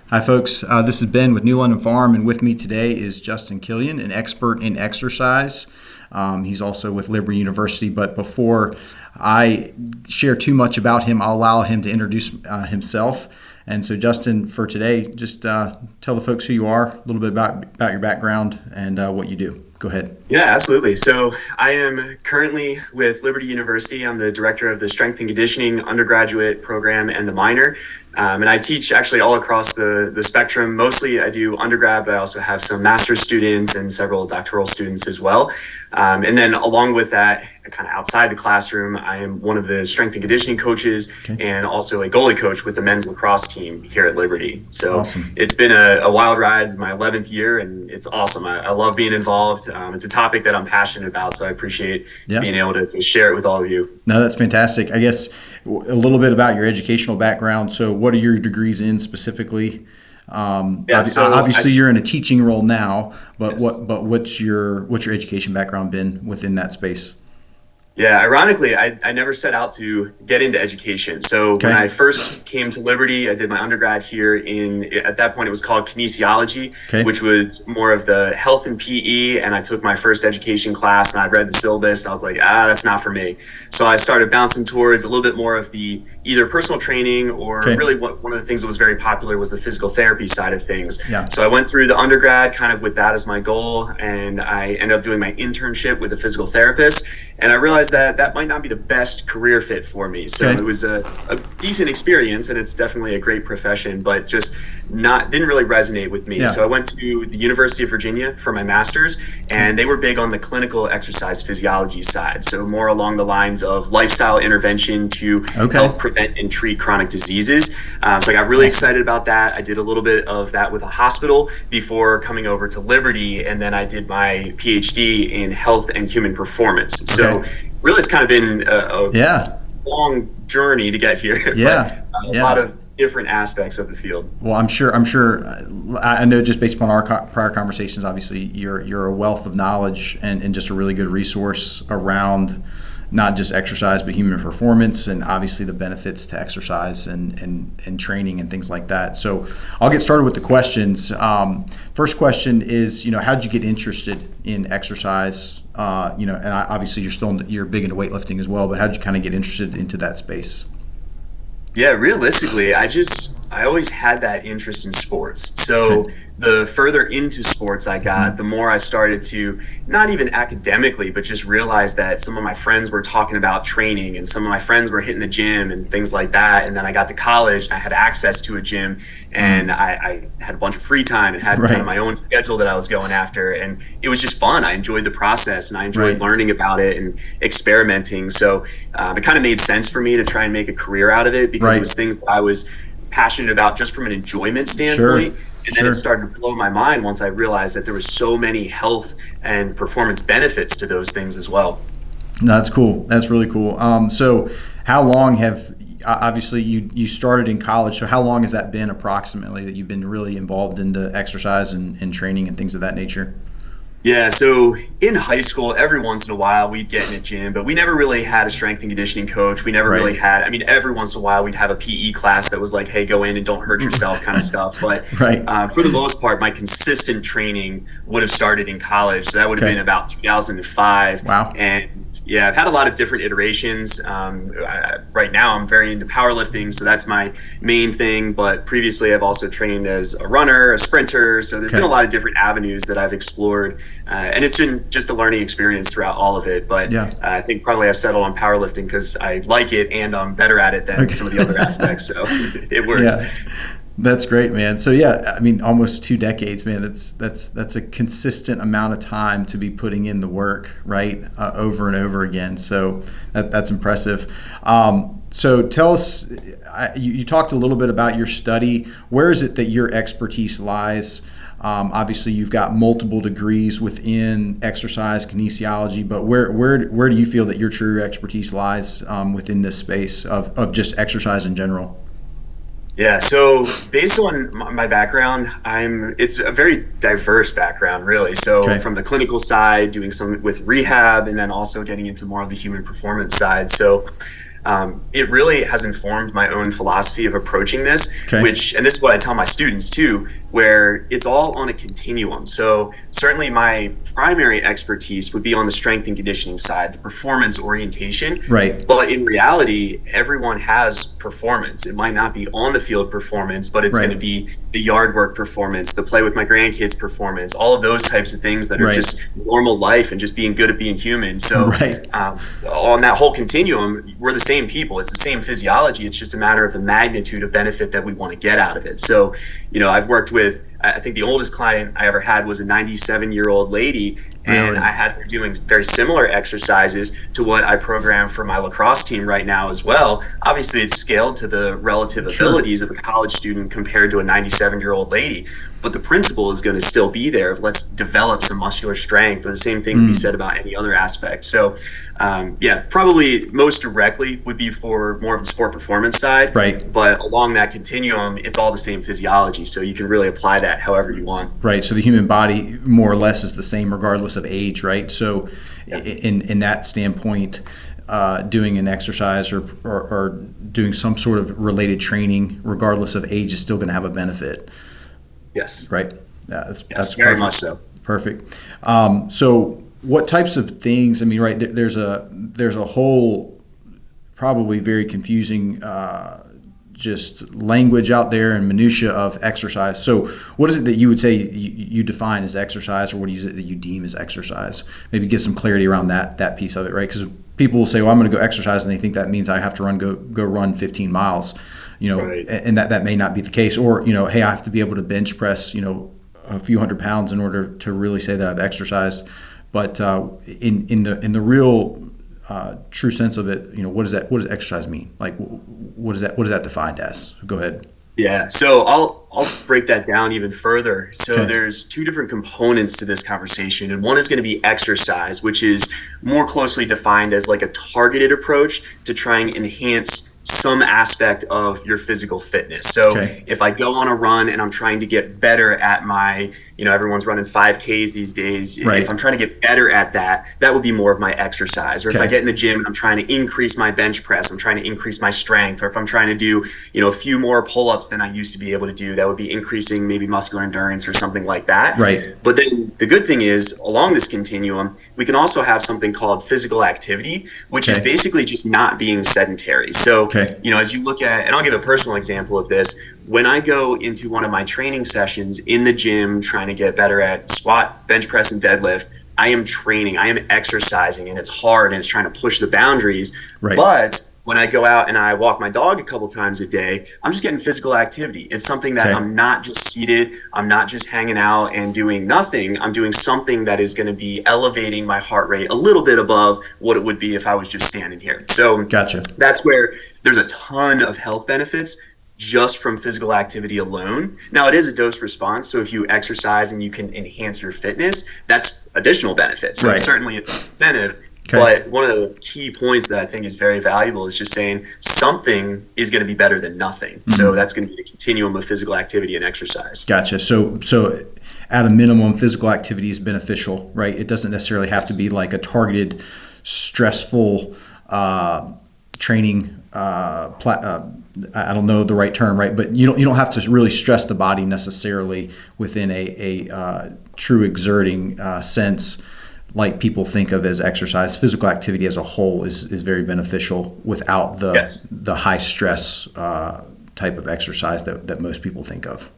Hi, folks. This is Ben with New London Farm, and with me today is Justin Kilian, an expert in exercise. He's also with Liberty University, but before I share too much about him, I'll allow him to introduce himself. And so, Justin, for today, just tell the folks who you are, a little bit about your background and what you do. Go ahead. Yeah, absolutely. So I am currently with Liberty University. I'm the director of the strength and conditioning undergraduate program and the minor. And I teach actually all across the spectrum. Mostly I do undergrad, but I also have some master's students and several doctoral students as well. And then along with that, kind of outside the classroom, I am one of the strength and conditioning coaches and also a goalie coach with the men's lacrosse team here at Liberty. So Awesome. It's been a wild ride. It's my 11th year and it's awesome. I love being involved. It's a topic that I'm passionate about, so I appreciate being able to share it with all of you. No, that's fantastic. I guess a little bit about your educational background. So what are your degrees in specifically? Obviously you're in a teaching role now, but Yes. what's your education background been within that space? Yeah, ironically, I never set out to get into education. So when I first came to Liberty, I did my undergrad here at that point it was called Kinesiology, which was more of the health and PE. And I took my first education class and I read the syllabus. I was like, that's not for me. So I started bouncing towards a little bit more of the either personal training or really one of the things that was very popular was the physical therapy side of things. Yeah. So I went through the undergrad kind of with that as my goal. And I ended up doing my internship with a physical therapist. And I realized that might not be the best career fit for me. So it was a decent experience and it's definitely a great profession, but just didn't really resonate with me. So I went to the University of Virginia for my master's and they were big on the clinical exercise physiology side. So more along the lines of lifestyle intervention to help prevent and treat chronic diseases. So I got really excited about that. I did a little bit of that with a hospital before coming over to Liberty. And then I did my PhD in health and human performance. So really, it's kind of been a long journey to get here. But a lot of different aspects of the field. Well, I'm sure. I know just based upon our prior conversations, obviously you're a wealth of knowledge and just a really good resource around not just exercise but human performance and obviously the benefits to exercise and training and things like that. So I'll get started with the questions. First question is, how'd you get interested in exercise? And obviously you're big into weightlifting as well, but how'd you kind of get interested into that space? Yeah, realistically, I always had that interest in sports. So the further into sports I got, the more I started to, not even academically, but just realize that some of my friends were talking about training and some of my friends were hitting the gym and things like that. And then I got to college and I had access to a gym and I had a bunch of free time and had kind of my own schedule that I was going after. And it was just fun. I enjoyed the process and I enjoyed learning about it and experimenting. So it kind of made sense for me to try and make a career out of it because it was things that I was passionate about just from an enjoyment standpoint. And then it started to blow my mind once I realized that there were so many health and performance benefits to those things as well. No, that's cool. That's really cool. So how long obviously you started in college, so how long has that been approximately that you've been really involved into exercise and training and things of that nature? Yeah, so in high school, every once in a while we'd get in a gym, but we never really had a strength and conditioning coach. We never really had, every once in a while we'd have a PE class that was like, hey, go in and don't hurt yourself kind of stuff. But for the most part, my consistent training would have started in college. So that would have been about 2005. Wow. And yeah, I've had a lot of different iterations. Right now, I'm very into powerlifting, so that's my main thing. But previously, I've also trained as a runner, a sprinter. So there's been a lot of different avenues that I've explored. And it's been just a learning experience throughout all of it. But I think probably I've settled on powerlifting because I like it and I'm better at it than some of the other aspects. So it works. Yeah. That's great, man. So almost 2 decades, man. That's a consistent amount of time to be putting in the work, right? Over and over again. So that's impressive. So tell us, you talked a little bit about your study. Where is it that your expertise lies? Obviously, you've got multiple degrees within exercise kinesiology, but where do you feel that your true expertise lies within this space of just exercise in general? Yeah, so based on my background, it's a very diverse background, really. So from the clinical side, doing some with rehab, and then also getting into more of the human performance side. So it really has informed my own philosophy of approaching this, Okay. and this is what I tell my students too, where it's all on a continuum. So certainly my primary expertise would be on the strength and conditioning side, the performance orientation. Right. But in reality, everyone has performance. It might not be on the field performance, but it's Right. going to be the yard work performance, the play with my grandkids performance, all of those types of things that are Right. just normal life and just being good at being human. So Right. on that whole continuum, we're the same people. It's the same physiology. It's just a matter of the magnitude of benefit that we want to get out of it. So, I've worked with, I think the oldest client I ever had was a 97-year-old lady, and Really? I had her doing very similar exercises to what I program for my lacrosse team right now as well. Obviously, it's scaled to the relative Sure. abilities of a college student compared to a 97-year-old lady, but the principle is going to still be there of let's develop some muscular strength, or the same thing can be said about any other aspect. So probably most directly would be for more of the sport performance side. Right. But along that continuum, it's all the same physiology. So you can really apply that however you want. Right. So the human body more or less is the same regardless of age, right? So in that standpoint, doing an exercise or doing some sort of related training, regardless of age, is still going to have a benefit. Yes. Right. That's very perfect. much so. Perfect. So what types of things? I mean, right? There's a whole probably very confusing just language out there and minutia of exercise. So what is it that you would say you define as exercise, or what is it that you deem as exercise? Maybe get some clarity around that piece of it, right? Because people will say, well, I'm going to go exercise, and they think that means I have to go run 15 miles, Right. and that may not be the case. Or, hey, I have to be able to bench press, a few hundred pounds in order to really say that I've exercised. But in the real true sense of it, what does exercise mean? Like, what is that defined as? Go ahead. Yeah, so I'll break that down even further. So Okay. there's two different components to this conversation, and one is going to be exercise, which is more closely defined as like a targeted approach to try and enhance some aspect of your physical fitness. So Okay. if I go on a run and I'm trying to get better at my, everyone's running 5Ks these days. Right. If I'm trying to get better at that, that would be more of my exercise. Or if Okay. I get in the gym and I'm trying to increase my bench press, I'm trying to increase my strength, or if I'm trying to do, a few more pull-ups than I used to be able to do, that would be increasing maybe muscular endurance or something like that. Right. But then the good thing is, along this continuum, we can also have something called physical activity, which is Okay. basically just not being sedentary. So, Okay. as you look at, and I'll give a personal example of this, when I go into one of my training sessions in the gym, trying to get better at squat, bench press, and deadlift, I am training, I am exercising, and it's hard and it's trying to push the boundaries. Right. But when I go out and I walk my dog a couple times a day, I'm just getting physical activity. It's something that Okay. I'm not just seated, I'm not just hanging out and doing nothing. I'm doing something that is going to be elevating my heart rate a little bit above what it would be if I was just standing here. So Gotcha. that's where there's a ton of health benefits just from physical activity alone. Now, it is a dose response, so if you exercise and you can enhance your fitness, that's additional benefits. So Right. it's certainly an incentive. Okay. But one of the key points that I think is very valuable is just saying something is going to be better than nothing. So that's going to be the continuum of physical activity and exercise. Gotcha. So at a minimum, physical activity is beneficial, right? It doesn't necessarily have to be like a targeted, stressful training. I don't know the right term, right? But you don't have to really stress the body necessarily within a true exerting sense, like people think of as exercise. Physical activity as a whole is very beneficial without the Yes. the high stress type of exercise that most people think of.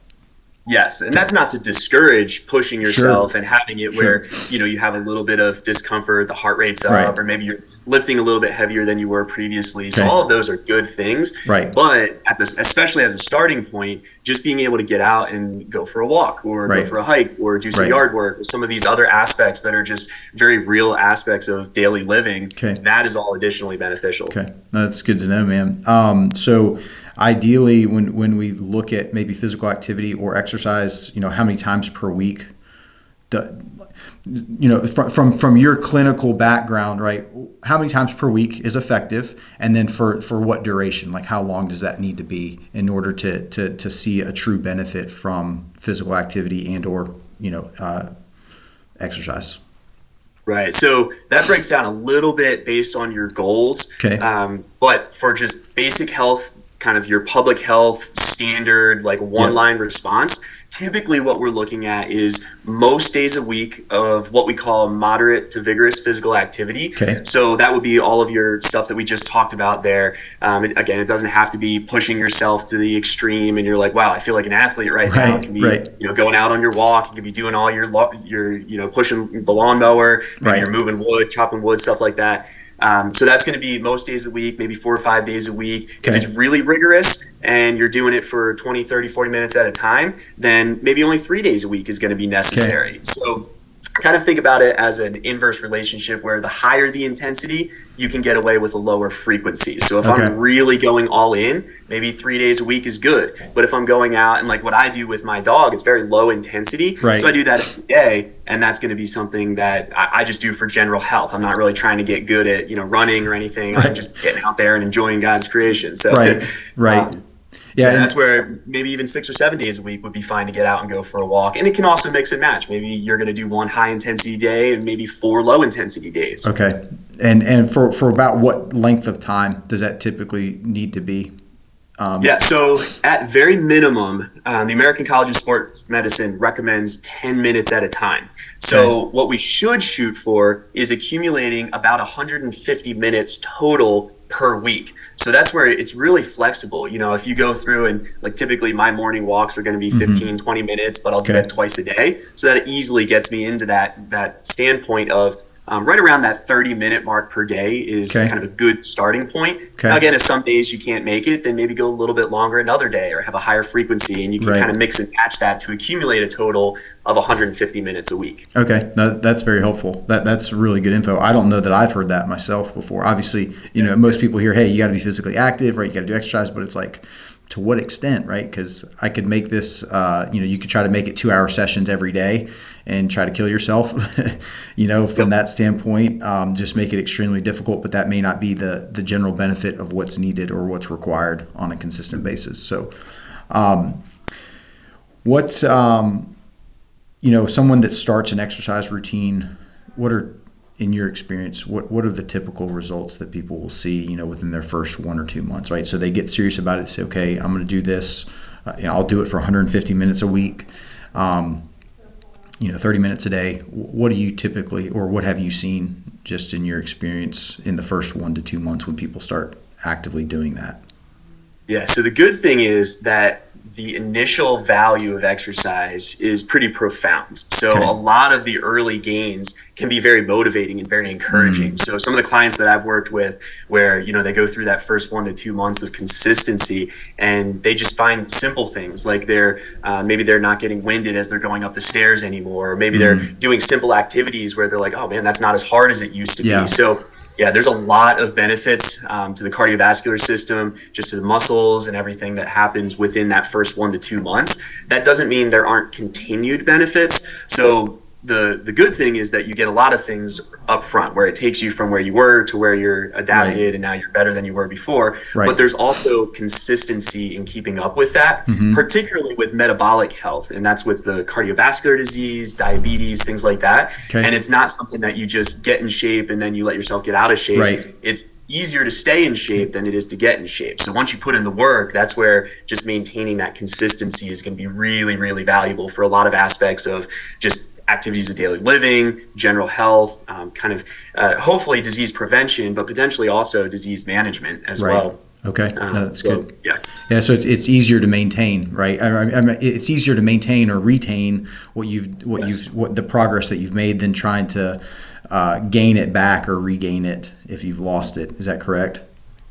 Yes, and that's not to discourage pushing yourself and having it where, Sure. you have a little bit of discomfort, the heart rate's up, Right. or maybe you're lifting a little bit heavier than you were previously. So Okay. all of those are good things. Right. But especially as a starting point, just being able to get out and go for a walk or Right. go for a hike or do some Right. yard work or some of these other aspects that are just very real aspects of daily living, Okay. that is all additionally beneficial. Okay, that's good to know, man. So ideally, when we look at maybe physical activity or exercise, how many times per week? From your clinical background, right? How many times per week is effective, and then for what duration? Like, how long does that need to be in order to see a true benefit from physical activity and or exercise? Right. So that breaks down a little bit based on your goals. Okay. But for just basic health, kind of your public health standard, like one Yep. line response, typically what we're looking at is most days a week of what we call moderate to vigorous physical activity. Okay. So that would be all of your stuff that we just talked about there. Again, it doesn't have to be pushing yourself to the extreme and you're like, wow, I feel like an athlete right now. It can be, Right. going out on your walk. You can be doing all your, pushing the lawnmower. Maybe Right. you're moving wood, chopping wood, stuff like that. So that's going to be most days a week, maybe 4 or 5 days a week. Okay. If it's really rigorous and you're doing it for 20, 30, 40 minutes at a time, then maybe only 3 days a week is going to be necessary. Okay. So kind of think about it as an inverse relationship where the higher the intensity, you can get away with a lower frequency. So if Okay. I'm really going all in, maybe 3 days a week is good. But if I'm going out and like what I do with my dog, it's very low intensity. Right. So I do that every day. And that's going to be something that I just do for general health. I'm not really trying to get good at, running or anything. Right. I'm just getting out there and enjoying God's creation. So, Right. Right. Yeah, and that's where maybe even 6 or 7 days a week would be fine to get out and go for a walk. And it can also mix and match. Maybe you're going to do one high intensity day and maybe 4 low intensity days. Okay. And for about what length of time does that typically need to be? Yeah, so at very minimum, the American College of Sports Medicine recommends 10 minutes at a time. So what we should shoot for is accumulating about 150 minutes total per week. So that's where it's really flexible. If you go through and like typically my morning walks are going to be 15, 20 minutes, but I'll do that twice a day. So that easily gets me into that standpoint of right around that 30-minute mark per day is kind of a good starting point. Now, again, if some days you can't make it, then maybe go a little bit longer another day or have a higher frequency, and you can kind of mix and match that to accumulate a total of 150 minutes a week. Okay, no, that's very helpful. That's really good info. I don't know that I've heard that myself before. Obviously, most people hear, hey, you got to be physically active, right? You got to do exercise, but it's like, to what extent, right? Because I could make this, you could try to make it 2-hour sessions every day and try to kill yourself, from that standpoint, just make it extremely difficult, but that may not be the general benefit of what's needed or what's required on a consistent basis. So what's, someone that starts an exercise routine, in your experience, what are the typical results that people will see, within their first 1 or 2 months, right? So they get serious about it, say, okay, I'm going to do this. I'll do it for 150 minutes a week, 30 minutes a day. What do you typically, or what have you seen just in your experience in the first 1 to 2 months when people start actively doing that? Yeah, so the good thing is that the initial value of exercise is pretty profound. So a lot of the early gains can be very motivating and very encouraging. So some of the clients that I've worked with where, they go through that first 1 to 2 months of consistency and they just find simple things like maybe they're not getting winded as they're going up the stairs anymore. Or maybe they're doing simple activities where they're like, oh man, that's not as hard as it used to be. So yeah, there's a lot of benefits to the cardiovascular system, just to the muscles and everything that happens within that first 1 to 2 months. That doesn't mean there aren't continued benefits. So the good thing is that you get a lot of things up front where it takes you from where you were to where you're adapted and now you're better than you were before. But there's also consistency in keeping up with that, particularly with metabolic health. And that's with the cardiovascular disease, diabetes, things like that. And it's not something that you just get in shape and then you let yourself get out of shape. It's easier to stay in shape than it is to get in shape. So once you put in the work, that's where just maintaining that consistency is going to be really, really valuable for a lot of aspects of just activities of daily living, general health, hopefully disease prevention, but potentially also disease management as well. Okay, no, that's good. Yeah. So it's easier to maintain, right? I mean, it's easier to maintain or retain what the progress that you've made than trying to gain it back or regain it if you've lost it. Is that correct?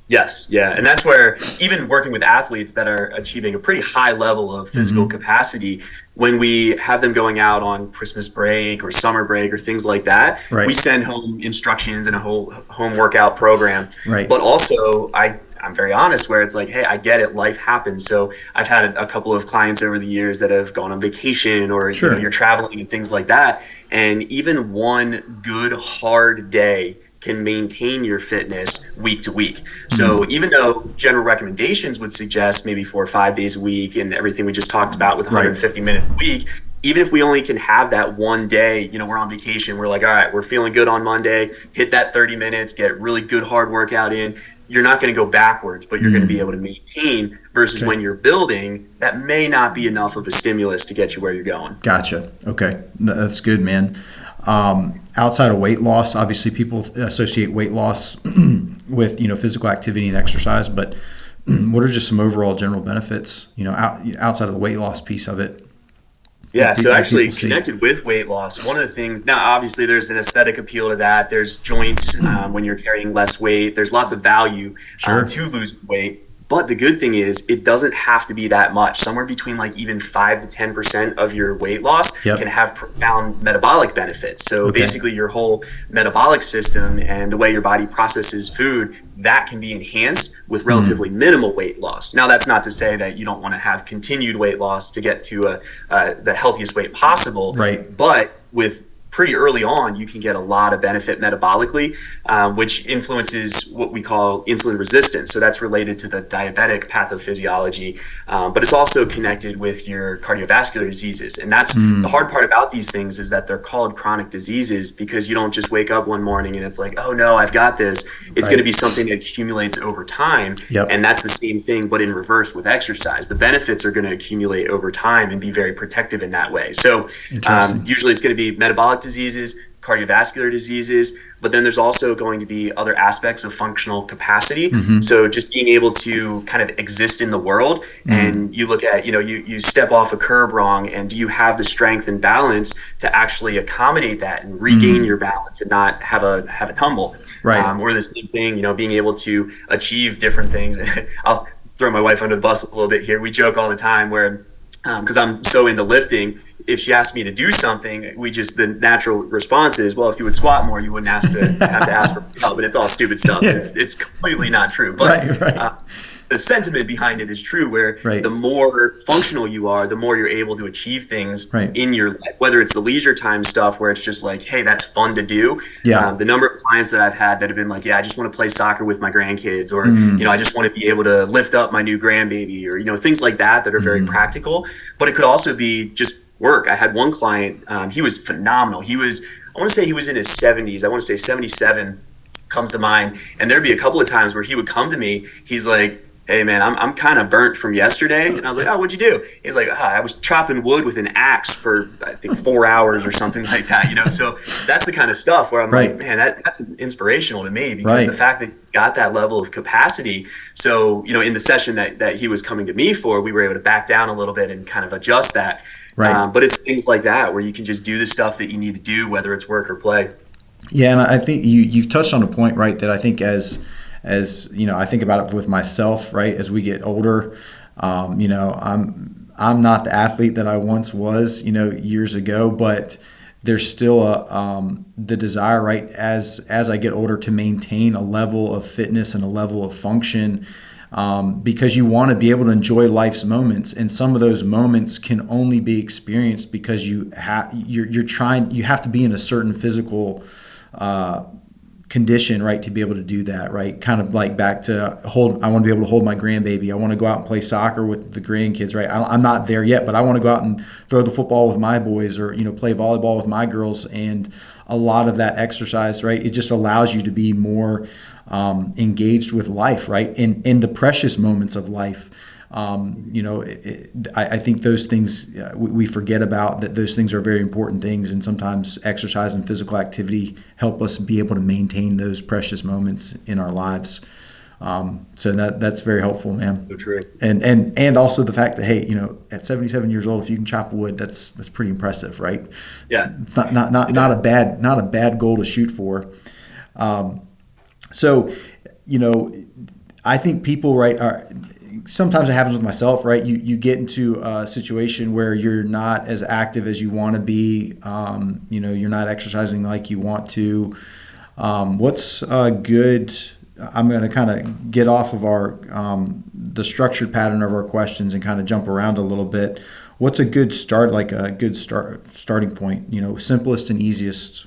Yes, yeah. And that's where even working with athletes that are achieving a pretty high level of physical capacity, when we have them going out on Christmas break or summer break or things like that, we send home instructions and a whole home workout program. But also I'm very honest where it's like, hey, I get it. Life happens. So I've had a couple of clients over the years that have gone on vacation or you're traveling and things like that. And even one good hard day can maintain your fitness week to week. So even though general recommendations would suggest maybe 4 or 5 days a week and everything we just talked about with 150 minutes a week, even if we only can have that one day, we're on vacation, we're like, all right, we're feeling good on Monday, hit that 30 minutes, get really good hard workout in. You're not going to go backwards, but you're going to be able to maintain versus Okay. when you're building, that may not be enough of a stimulus to get you where you're going. Gotcha. Okay. That's good, man. Outside of weight loss, obviously people associate weight loss with, physical activity and exercise, but what are just some overall general benefits, outside of the weight loss piece of it? Yeah, so That actually people see. connected with weight loss, one of the things now, obviously, there's an aesthetic appeal to that. There's joints when you're carrying less weight. There's lots of value Sure. to lose weight. But the good thing is, it doesn't have to be that much. Somewhere between like even 5 to 10% of your weight loss Yep. can have profound metabolic benefits. So Okay. basically, your whole metabolic system and the way your body processes food, that can be enhanced with relatively minimal weight loss. Now, that's not to say that you don't want to have continued weight loss to get to the healthiest weight possible. Right. But with pretty early on, you can get a lot of benefit metabolically, which influences what we call insulin resistance. So that's related to the diabetic pathophysiology, but it's also connected with your cardiovascular diseases. And that's the hard part about these things, is that they're called chronic diseases because you don't just wake up one morning and it's like, oh no, I've got this. It's Right. going to be something that accumulates over time. Yep. And that's the same thing, but in reverse with exercise. The benefits are going to accumulate over time and be very protective in that way. So Interesting. usually it's going to be metabolic diseases, cardiovascular diseases, but then there's also going to be other aspects of functional capacity. So just being able to kind of exist in the world, and you look at, you step off a curb wrong, and do you have the strength and balance to actually accommodate that and regain your balance and not have a tumble? Right. Or the same thing, being able to achieve different things. I'll throw my wife under the bus a little bit here. We joke all the time where, because I'm so into lifting, if she asks me to do something, the natural response is, well, if you would squat more, you wouldn't have to ask for help. But it's all stupid stuff. Yeah. It's completely not true. But Right. the sentiment behind it is true, where Right. the more functional you are, the more you're able to achieve things Right. in your life, whether it's the leisure time stuff where it's just like, hey, that's fun to do. Yeah. The number of clients that I've had that have been like, yeah, I just want to play soccer with my grandkids, or, I just want to be able to lift up my new grandbaby, or, things like that are very practical. But it could also be just work. I had one client, he was phenomenal. I want to say he was in his 70s. I want to say 77 comes to mind. And there'd be a couple of times where he would come to me. He's like, hey man, I'm kind of burnt from yesterday. And I was like, oh, what'd you do? He's like, I was chopping wood with an axe for, I think, 4 hours or something like that. So that's the kind of stuff where I'm Right. like, man, that's inspirational to me, because Right. the fact that he got that level of capacity. So, in the session that he was coming to me for, we were able to back down a little bit and kind of adjust that. Right. But it's things like that where you can just do the stuff that you need to do, whether it's work or play. Yeah, and I think you've touched on a point, right, that I think as I think about it with myself, right, as we get older, I'm not the athlete that I once was, years ago, but there's still the desire, right, as I get older, to maintain a level of fitness and a level of function, because you want to be able to enjoy life's moments, and some of those moments can only be experienced because you have to be in a certain physical condition, right, to be able to do that, right? Kind of like back to I want to be able to hold my grandbaby. I want to go out and play soccer with the grandkids, right? I'm not there yet, but I want to go out and throw the football with my boys, or play volleyball with my girls. And a lot of that exercise, right, it just allows you to be more engaged with life, right, in the precious moments of life. I think those things we forget about, that those things are very important things, and sometimes exercise and physical activity help us be able to maintain those precious moments in our lives. So that's very helpful, man. So true. And also the fact that, hey, at 77 years old, if you can chop wood, that's pretty impressive, right? Yeah. It's not a bad goal to shoot for. So, I think people, right, sometimes it happens with myself, right? You get into a situation where you're not as active as you want to be. You're not exercising like you want to. What's good? I'm going to kind of get off of the structured pattern of our questions and kind of jump around a little bit. What's a good start, like a good starting point? Simplest and easiest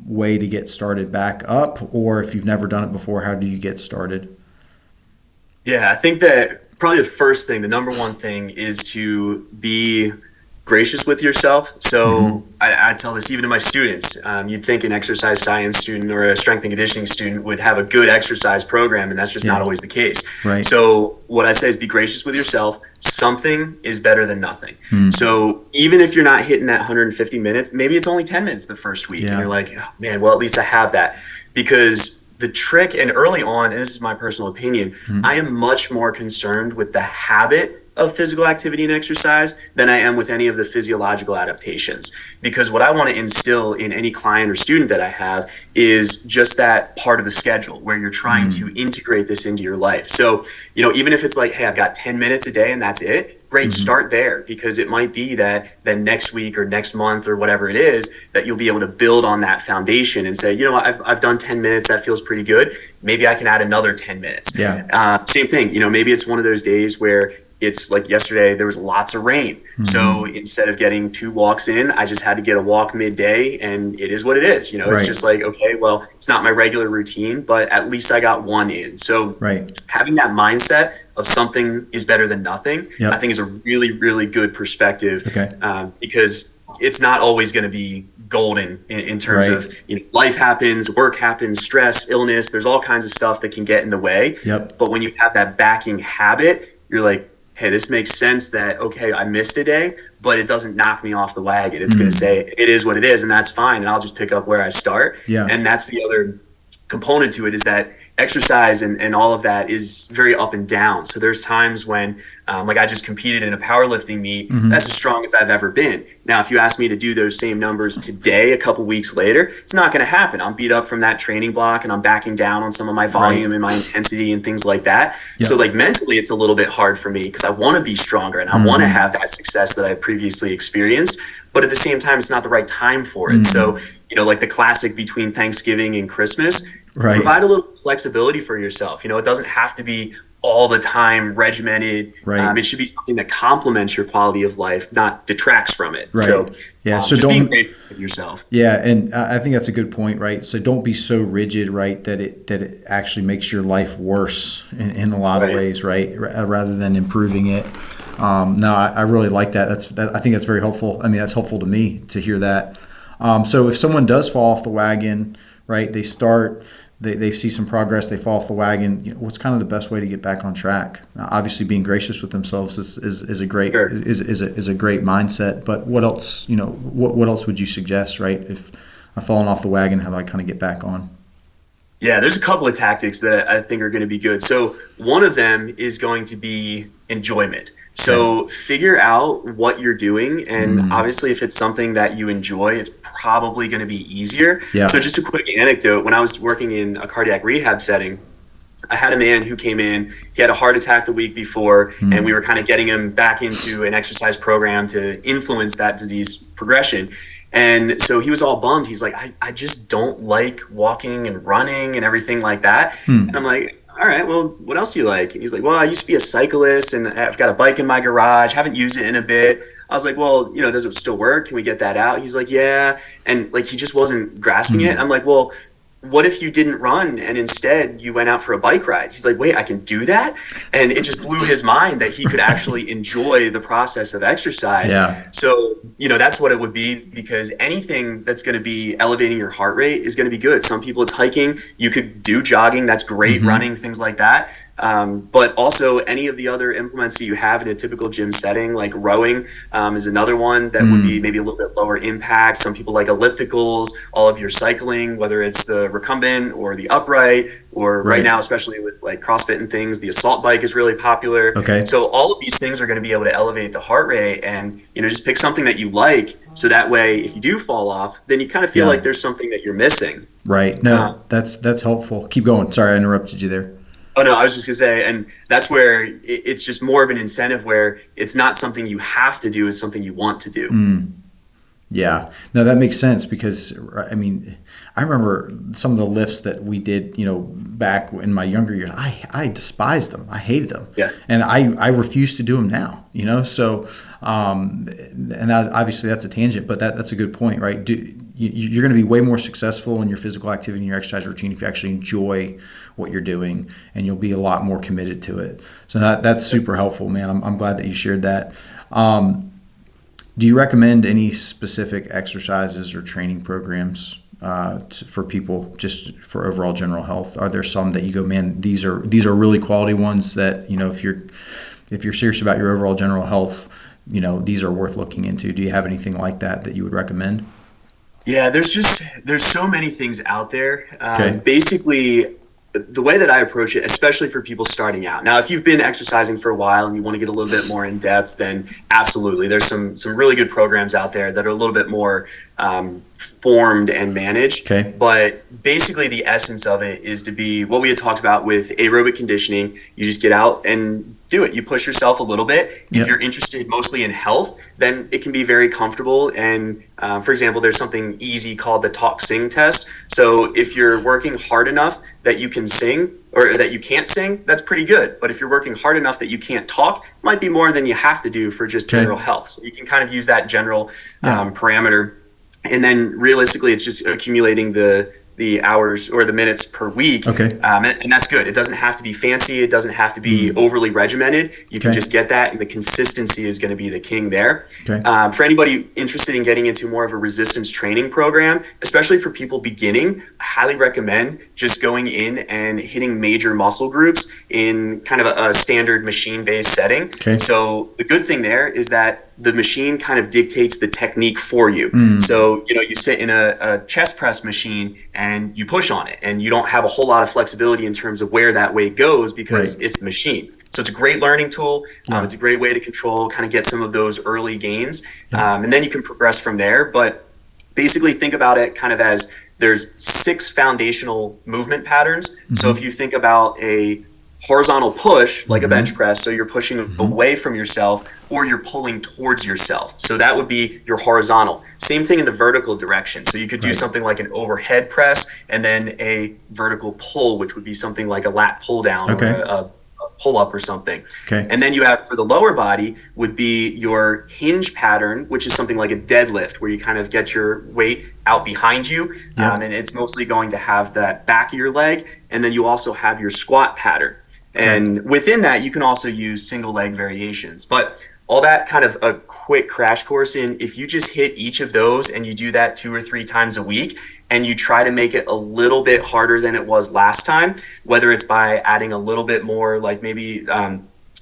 way to get started back up, or if you've never done it before, how do you get started? Yeah, I think that probably the number one thing is to be gracious with yourself. So I tell this even to my students. You'd think an exercise science student or a strength and conditioning student would have a good exercise program, and that's just not always the case. Right. So what I say is be gracious with yourself. Something is better than nothing. So even if you're not hitting that 150 minutes, maybe it's only 10 minutes the first week, and you're like, oh, man, well, at least I have that. Because the trick, and early on, and this is my personal opinion, I am much more concerned with the habit of physical activity and exercise than I am with any of the physiological adaptations. Because what I want to instill in any client or student that I have is just that part of the schedule where you're trying to integrate this into your life. So, even if it's like, hey, I've got 10 minutes a day and that's it, great, start there, because it might be that then next week or next month or whatever it is, that you'll be able to build on that foundation and say, I've done 10 minutes, that feels pretty good. Maybe I can add another 10 minutes. Same thing, maybe it's one of those days where it's like yesterday, there was lots of rain. So instead of getting 2 walks in, I just had to get a walk midday, and it is what it is. It's just like, okay, well, it's not my regular routine, but at least I got 1 in. So having that mindset of something is better than nothing, I think is a really, really good perspective, because it's not always going to be golden in terms of, life happens, work happens, stress, illness, there's all kinds of stuff that can get in the way. But when you have that backing habit, you're like, hey, this makes sense that, okay, I missed a day, but it doesn't knock me off the wagon. It's going to say it is what it is, and that's fine, and I'll just pick up where I start. And that's the other component to it, is that exercise and all of that is very up and down. So there's times when, like I just competed in a powerlifting meet, that's as strong as I've ever been. Now, if you ask me to do those same numbers today, a couple weeks later, it's not going to happen. I'm beat up from that training block, and I'm backing down on some of my volume and my intensity and things like that. So like mentally, it's a little bit hard for me because I want to be stronger and I want to have that success that I previously experienced. But at the same time, it's not the right time for it. So, like the classic between Thanksgiving and Christmas, provide a little flexibility for yourself. It doesn't have to be all the time regimented. It should be something that complements your quality of life, not detracts from it. So, so just don't be great with yourself. And I think that's a good point, right? So don't be so rigid, right, that it actually makes your life worse in a lot of ways, right, rather than improving it. No, I really like that. I think that's very helpful. I mean, that's helpful to me to hear that. So if someone does fall off the wagon, right, they start, they see some progress, they fall off the wagon, what's kind of the best way to get back on track? Obviously, being gracious with themselves is a great is a great mindset. But what else? What else would you suggest, right? If I've fallen off the wagon, how do I kind of get back on? Yeah, there's a couple of tactics that I think are going to be good. So one of them is going to be enjoyment. So figure out what you're doing, and obviously if it's something that you enjoy, it's probably going to be easier. So just a quick anecdote, when I was working in a cardiac rehab setting, I had a man who came in, he had a heart attack the week before, and we were kind of getting him back into an exercise program to influence that disease progression. And so he was all bummed. He's like, I just don't like walking and running and everything like that. And I'm like, all right, well, what else do you like? And he's like, well, I used to be a cyclist and I've got a bike in my garage. Haven't used it in a bit. I was like, well, does it still work? Can we get that out? He's like, yeah. And like, he just wasn't grasping it. I'm like, well, what if you didn't run and instead you went out for a bike ride? He's like, wait, I can do that? And it just blew his mind that he could actually enjoy the process of exercise. So, that's what it would be, because anything that's going to be elevating your heart rate is going to be good. Some people it's hiking. You could do jogging. That's great. Running, things like that. But also any of the other implements that you have in a typical gym setting, like rowing, is another one that would be maybe a little bit lower impact. Some people like ellipticals, all of your cycling, whether it's the recumbent or the upright, or right now, especially with like CrossFit and things, the assault bike is really popular. So all of these things are going to be able to elevate the heart rate, and, just pick something that you like. So that way, if you do fall off, then you kind of feel like there's something that you're missing. No, that's helpful. Keep going. Sorry, I interrupted you there. Oh, no, I was just going to say, and that's where it's just more of an incentive, where it's not something you have to do, it's something you want to do. Yeah, no, that makes sense, because, I mean, I remember some of the lifts that we did, back in my younger years. I despised them. I hated them. And I refuse to do them now, so, and obviously that's a tangent, but that's a good point, right? You're going to be way more successful in your physical activity and your exercise routine if you actually enjoy what you're doing, and you'll be a lot more committed to it. So that's super helpful, man. I'm glad that you shared that. Do you recommend any specific exercises or training programs for people just for overall general health? Are there some that you go, man, these are really quality ones that, if you're serious about your overall general health, these are worth looking into? Do you have anything like that you would recommend? Yeah, there's so many things out there. Okay. Basically, the way that I approach it, especially for people starting out. Now, if you've been exercising for a while and you want to get a little bit more in depth, then absolutely, there's some really good programs out there that are a little bit more formed and managed. Okay. But basically, the essence of it is to be what we had talked about with aerobic conditioning. You just get out and do it. You push yourself a little bit. If Yep. you're interested mostly in health, then it can be very comfortable. And for example, there's something easy called the talk sing test. So if you're working hard enough that you can sing or that you can't sing, that's pretty good. But if you're working hard enough that you can't talk, it might be more than you have to do for just Okay. general health. So you can kind of use that general Yeah. parameter. And then realistically, it's just accumulating the hours or the minutes per week. Okay. And that's good. It doesn't have to be fancy. It doesn't have to be overly regimented. You can Okay. just get that, and the consistency is going to be the king there. Okay. For anybody interested in getting into more of a resistance training program, especially for people beginning, I highly recommend just going in and hitting major muscle groups in kind of a standard machine-based setting. Okay. So the good thing there is that the machine kind of dictates the technique for you. So, you sit in a chest press machine and you push on it, and you don't have a whole lot of flexibility in terms of where that weight goes because Right. it's the machine. So it's a great learning tool. Yeah. It's a great way to control, kind of get some of those early gains. And then you can progress from there. But basically think about it kind of as there's 6 foundational movement patterns. So if you think about a horizontal push, like a bench press, so you're pushing away from yourself or you're pulling towards yourself. So that would be your horizontal. Same thing in the vertical direction. So you could do something like an overhead press and then a vertical pull, which would be something like a lat pull down Okay. or a pull up or something. Okay. And then you have for the lower body would be your hinge pattern, which is something like a deadlift where you kind of get your weight out behind you. Yeah. And it's mostly going to have that back of your leg. And then you also have your squat pattern. And within that, you can also use single leg variations. But all that kind of a quick crash course in, if you just hit each of those and you do that 2 or 3 times a week, and you try to make it a little bit harder than it was last time, whether it's by adding a little bit more, like maybe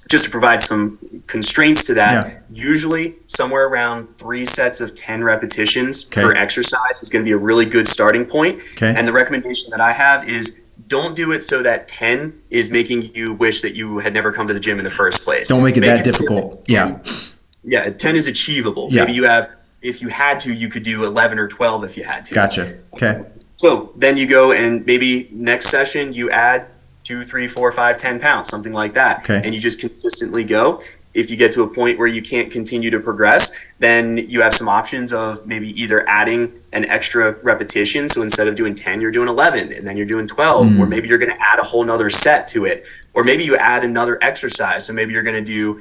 just to provide some constraints to that, usually somewhere around 3 sets of 10 repetitions per exercise is going to be a really good starting point. And the recommendation that I have is don't do it so that 10 is making you wish that you had never come to the gym in the first place. Don't make it that difficult. Yeah, 10 is achievable. Yeah. Maybe you have, if you had to, you could do 11 or 12 if you had to. Gotcha. Okay. So then you go and maybe next session you add 2, 3, 4, 5, 10 pounds, something like that. Okay. And you just consistently go. If you get to a point where you can't continue to progress, then you have some options of maybe either adding an extra repetition. So instead of doing 10, you're doing 11 and then you're doing 12, or maybe you're going to add a whole nother set to it. Or maybe you add another exercise. So maybe you're going to do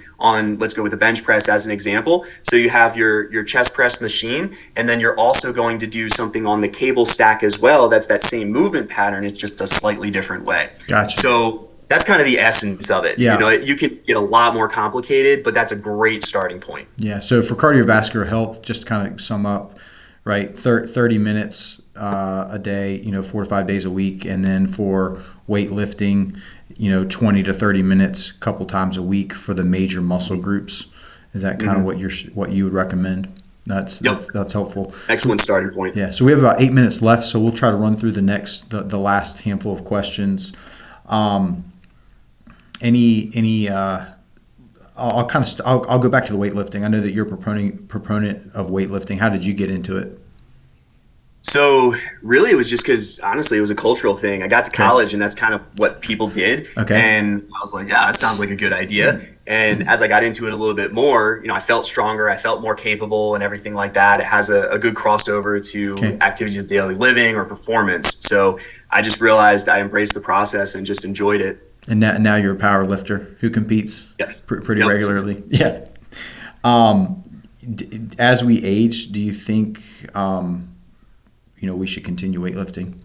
let's go with the bench press as an example. So you have your chest press machine, and then you're also going to do something on the cable stack as well. That's that same movement pattern. It's just a slightly different way. Gotcha. So that's kind of the essence of it. Yeah. You can get a lot more complicated, but that's a great starting point. Yeah. So for cardiovascular health, just to kind of sum up, right, 30 minutes a day, 4 to 5 days a week. And then for weightlifting, 20 to 30 minutes a couple times a week for the major muscle groups. Is that kind of what you would recommend? That's helpful. Excellent starting point. Yeah. So we have about 8 minutes left. So we'll try to run through the last handful of questions. I'll go back to the weightlifting. I know that you're a proponent of weightlifting. How did you get into it? So really it was just because honestly it was a cultural thing. I got to college and that's kind of what people did. Okay. And I was like, yeah, that sounds like a good idea. And as I got into it a little bit more, I felt stronger, I felt more capable and everything like that. It has a good crossover to activities of daily living or performance. So I just realized I embraced the process and just enjoyed it. And now you're a power lifter who competes pretty regularly. Yeah. As we age, do you think we should continue weightlifting?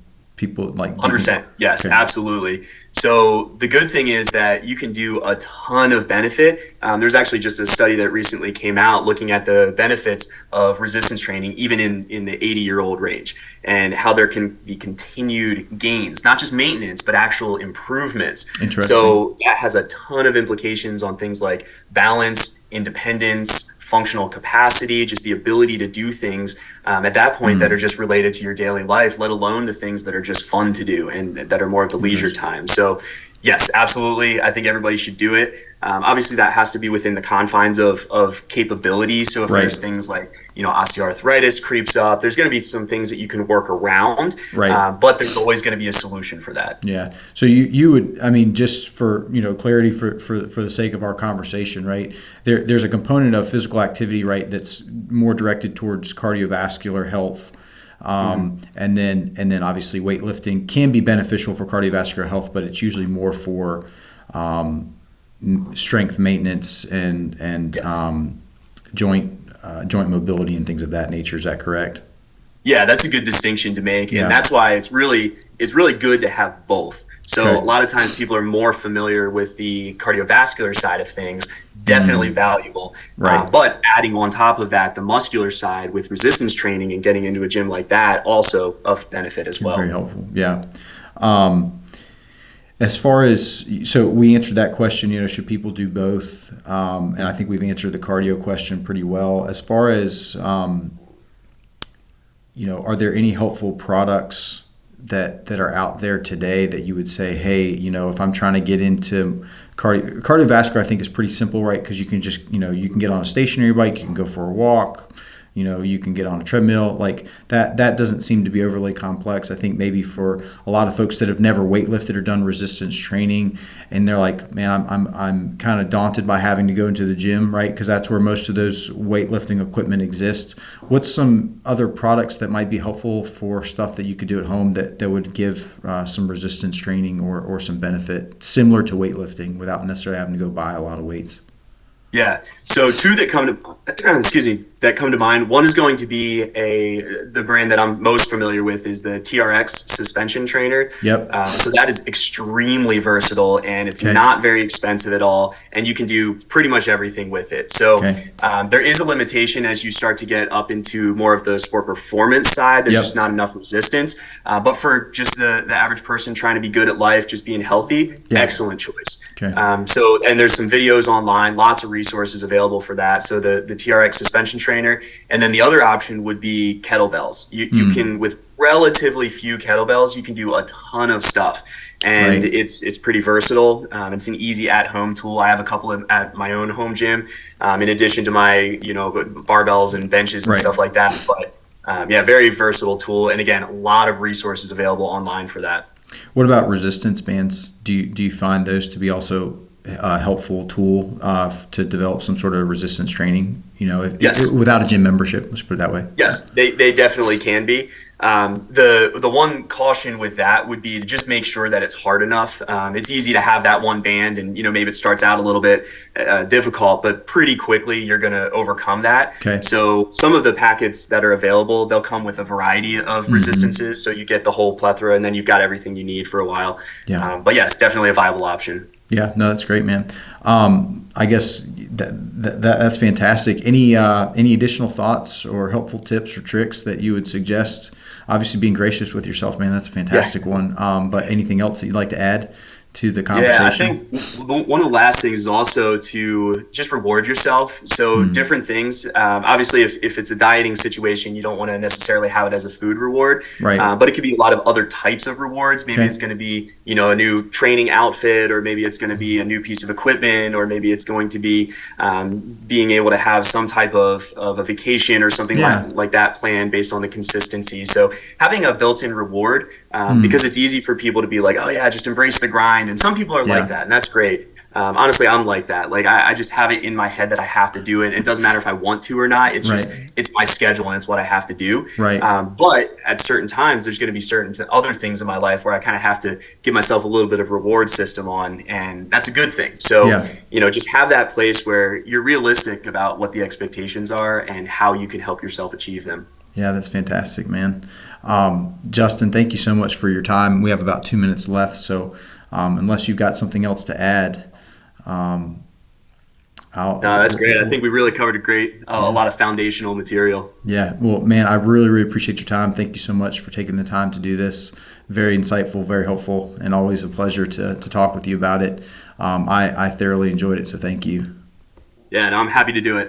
people like? 100%. Yes, Okay. absolutely. So the good thing is that you can do a ton of benefit. There's actually just a study that recently came out looking at the benefits of resistance training, even in the 80-year-old range, and how there can be continued gains, not just maintenance, but actual improvements. Interesting. So that has a ton of implications on things like balance, independence, functional capacity, just the ability to do things at that point that are just related to your daily life, let alone the things that are just fun to do and that are more of the leisure time. So yes, absolutely. I think everybody should do it. Obviously, that has to be within the confines of capability. So if there's things like, osteoarthritis creeps up, there's going to be some things that you can work around, but there's always going to be a solution for that. Yeah. So you would, I mean, just for, clarity for the sake of our conversation, right? There's a component of physical activity, right, that's more directed towards cardiovascular health. And then obviously weightlifting can be beneficial for cardiovascular health, but it's usually more for strength maintenance and joint mobility and things of that nature. Is that correct? Yeah, that's a good distinction to make, and that's why it's really good to have both. So a lot of times people are more familiar with the cardiovascular side of things, definitely valuable. But adding on top of that, the muscular side with resistance training and getting into a gym like that, also of benefit as well. Very helpful. Yeah. As far as, so we answered that question, should people do both? And I think we've answered the cardio question pretty well. As far as, are there any helpful products that are out there today that you would say, hey, if I'm trying to get into cardiovascular, I think is pretty simple, right? Because you can just, you can get on a stationary bike, you can go for a walk, you can get on a treadmill, like that doesn't seem to be overly complex. I think maybe for a lot of folks that have never weightlifted or done resistance training, and they're like, man, I'm kind of daunted by having to go into the gym, right? Because that's where most of those weightlifting equipment exists. What's some other products that might be helpful for stuff that you could do at home that would give some resistance training or some benefit similar to weightlifting without necessarily having to go buy a lot of weights? Yeah. So two that come to mind. One is going to be the brand that I'm most familiar with is the TRX suspension trainer. Yep. So that is extremely versatile and it's not very expensive at all. And you can do pretty much everything with it. So there is a limitation as you start to get up into more of the sport performance side. There's just not enough resistance. But for just the average person trying to be good at life, just being healthy, excellent choice. And there's some videos online, lots of resources available for that. So the TRX suspension trainer, and then the other option would be kettlebells. You can, with relatively few kettlebells, you can do a ton of stuff, and it's pretty versatile. It's an easy at-home tool. I have a couple at my own home gym, in addition to my barbells and benches and stuff like that. But very versatile tool, and again, a lot of resources available online for that. What about resistance bands? Do you find those to be also a helpful tool to develop some sort of resistance training? Without a gym membership, let's put it that way. Yes, they definitely can be. The one caution with that would be to just make sure that it's hard enough. It's easy to have that one band and, maybe it starts out a little bit difficult, but pretty quickly you're going to overcome that. So some of the packets that are available, they'll come with a variety of resistances. So you get the whole plethora and then you've got everything you need for a while. But yes, definitely a viable option. Yeah, no, that's great, man. I guess that's fantastic. Any additional thoughts or helpful tips or tricks that you would suggest? Obviously, being gracious with yourself, man, that's a fantastic one. But anything else that you'd like to add to the conversation? Yeah, I think one of the last things is also to just reward yourself. So different things. Obviously, if it's a dieting situation, you don't want to necessarily have it as a food reward. But it could be a lot of other types of rewards. Maybe it's going to be a new training outfit, or maybe it's going to be a new piece of equipment, or maybe it's going to be being able to have some type of a vacation or something like that planned based on the consistency. So having a built-in reward, because it's easy for people to be like, oh yeah, just embrace the grind. And some people are like that, and that's great. Honestly, I'm like that. Like I just have it in my head that I have to do it. It doesn't matter if I want to or not. It's just, it's my schedule and it's what I have to do. But at certain times, there's going to be certain other things in my life where I kind of have to give myself a little bit of reward system on, and that's a good thing. So, just have that place where you're realistic about what the expectations are and how you can help yourself achieve them. Yeah, that's fantastic, man. Justin, thank you so much for your time. We have about 2 minutes left, so unless you've got something else to add, um, No, that's great. I we'll think we really covered a yeah. lot of foundational material. Yeah, well, man, I really, really appreciate your time. Thank you so much for taking the time to do this. Very insightful, very helpful, and always a pleasure to talk with you about it. I thoroughly enjoyed it, so thank you. Yeah, and I'm happy to do it.